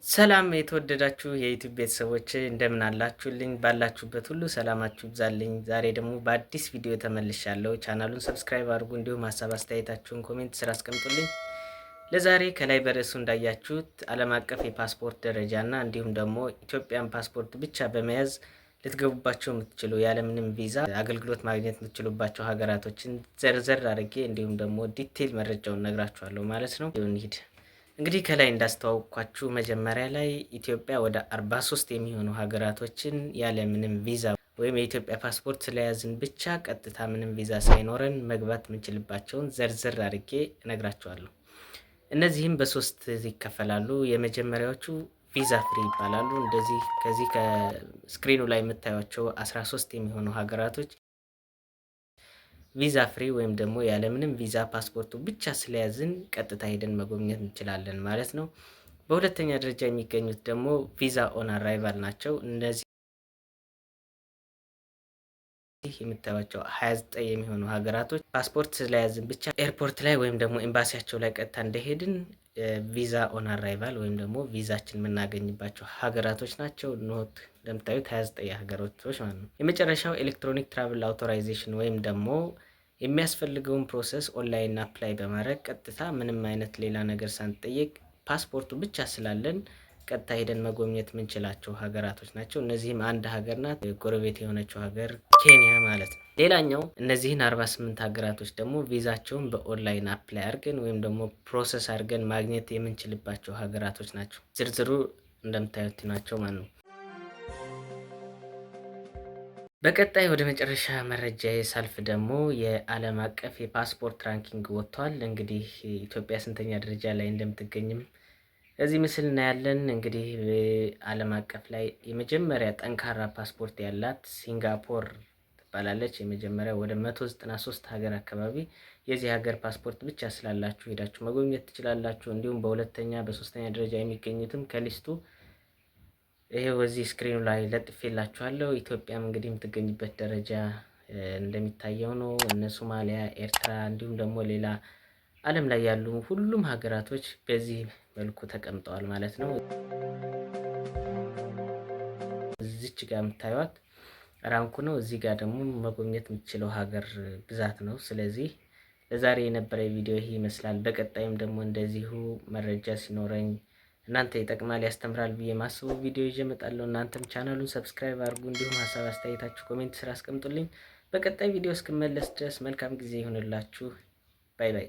ሰላም የተወደዳችሁ የዩቲዩብ ቤተሰቦች እንደምን አላችሁልኝ? ባላችሁበት ሁሉ ሰላማችሁ ይብዛልኝ። ዛሬ ደግሞ በአዲስ ቪዲዮ ተመልሻለሁ። ቻናሉን ሰብስክራይብ አድርጉ፣ እንዲሁም ሀሳብ አስተያየታችሁን ኮሜንት ስር አስቀምጡልኝ። ለዛሬ ከላይ በርዕሱ እንዳያችሁት ዓለም አቀፍ የፓስፖርት ደረጃና እንዲሁም ደግሞ ኢትዮጵያን ፓስፖርት ብቻ በመያዝ ልትገቡባቸው የምትችሉ ያለምንም ቪዛ አገልግሎት ማግኘት የምትችሉባቸው ሀገራቶችን ዘርዘር አድርጌ እንዲሁም ደግሞ ዲቴይል መረጃውን ነግራችኋለሁ ማለት ነው። እንሂድ። እንግዲህ ከላይ እንዳስተዋወቅኳችሁ መጀመሪያ ላይ ኢትዮጵያ ወደ 43 የሚሆኑ ሀገራቶችን ያለ ምንም ቪዛ ወይም የኢትዮጵያ ፓስፖርት ስለያዝን ብቻ ቀጥታ ምንም ቪዛ ሳይኖረን መግባት የምንችልባቸውን ዘርዘር አድርጌ እነግራችኋለሁ። እነዚህም በሶስት ይከፈላሉ። የመጀመሪያዎቹ ቪዛ ፍሪ ይባላሉ። እንደዚህ ከዚህ ከስክሪኑ ላይ የምታዩቸው 13 የሚሆኑ ሀገራቶች ቪዛ ፍሪ ወይም ደግሞ ያለምንም ቪዛ ፓስፖርቱ ብቻ ስለያዝን ቀጥታ ሄደን መጎብኘት እንችላለን ማለት ነው። በሁለተኛ ደረጃ የሚገኙት ደግሞ ቪዛ ኦን አራይቫል ናቸው። እነዚህ የምታዩቸው 29 የሚሆኑ ሀገራቶች ፓስፖርት ስለያዝን ብቻ ኤርፖርት ላይ ወይም ደግሞ ኤምባሲያቸው ላይ ቀጥታ እንደሄድን ቪዛ ኦን አራይቫል ወይም ደግሞ ቪዛችን የምናገኝባቸው ሀገራቶች ናቸው። ኖት እንደምታዩት 29 ሀገራቶች ማለት ነው። የመጨረሻው ኤሌክትሮኒክ ትራቭል አውቶራይዜሽን ወይም ደግሞ የሚያስፈልገውን ፕሮሰስ ኦንላይን አፕላይ በማድረግ ቀጥታ ምንም አይነት ሌላ ነገር ሳንጠየቅ ፓስፖርቱ ብቻ ስላለን ቀጥታ ሄደን መጎብኘት የምንችላቸው ሀገራቶች ናቸው። እነዚህም አንድ ሀገር ናት፣ ጎረቤት የሆነችው ሀገር ኬንያ ማለት ነው። ሌላኛው እነዚህን 48 ሀገራቶች ደግሞ ቪዛቸውን በኦንላይን አፕላይ አድርገን ወይም ደግሞ ፕሮሰስ አድርገን ማግኘት የምንችልባቸው ሀገራቶች ናቸው። ዝርዝሩ እንደምታዩት ናቸው ማለት ነው። በቀጣይ ወደ መጨረሻ መረጃ ሳልፍ ደግሞ የዓለም አቀፍ የፓስፖርት ራንኪንግ ወጥቷል። እንግዲህ ኢትዮጵያ ስንተኛ ደረጃ ላይ እንደምትገኝም እዚህ ምስል እናያለን። እንግዲህ ዓለም አቀፍ ላይ የመጀመሪያ ጠንካራ ፓስፖርት ያላት ሲንጋፖር ትባላለች። የመጀመሪያ ወደ 193 ሀገር አካባቢ የዚህ ሀገር ፓስፖርት ብቻ ስላላችሁ ሄዳችሁ መጎብኘት ትችላላችሁ። እንዲሁም በሁለተኛ በሶስተኛ ደረጃ የሚገኙትም ከሊስቱ ይሄው እዚህ ስክሪኑ ላይ ለጥፌላችኋለሁ። ኢትዮጵያም እንግዲህ የምትገኝበት ደረጃ እንደሚታየው ነው። እነ ሶማሊያ፣ ኤርትራ እንዲሁም ደግሞ ሌላ ዓለም ላይ ያሉ ሁሉም ሀገራቶች በዚህ መልኩ ተቀምጠዋል ማለት ነው። እዚች ጋር የምታዩት ራንኩ ነው። እዚህ ጋር ደግሞ መጎብኘት የምትችለው ሀገር ብዛት ነው። ስለዚህ ለዛሬ የነበረ ቪዲዮ ይሄ ይመስላል። በቀጣይም ደግሞ እንደዚሁ መረጃ ሲኖረኝ እናንተ ይጠቅማል ያስተምራል ብዬ ማስበው ቪዲዮ ይዤ እመጣለሁ። እናንተም ቻናሉን ሰብስክራይብ አድርጉ፣ እንዲሁም ሀሳብ አስተያየታችሁ ኮሜንት ስራ አስቀምጡልኝ። በቀጣይ ቪዲዮ እስክመለስ ድረስ መልካም ጊዜ ይሁንላችሁ። ባይ ባይ።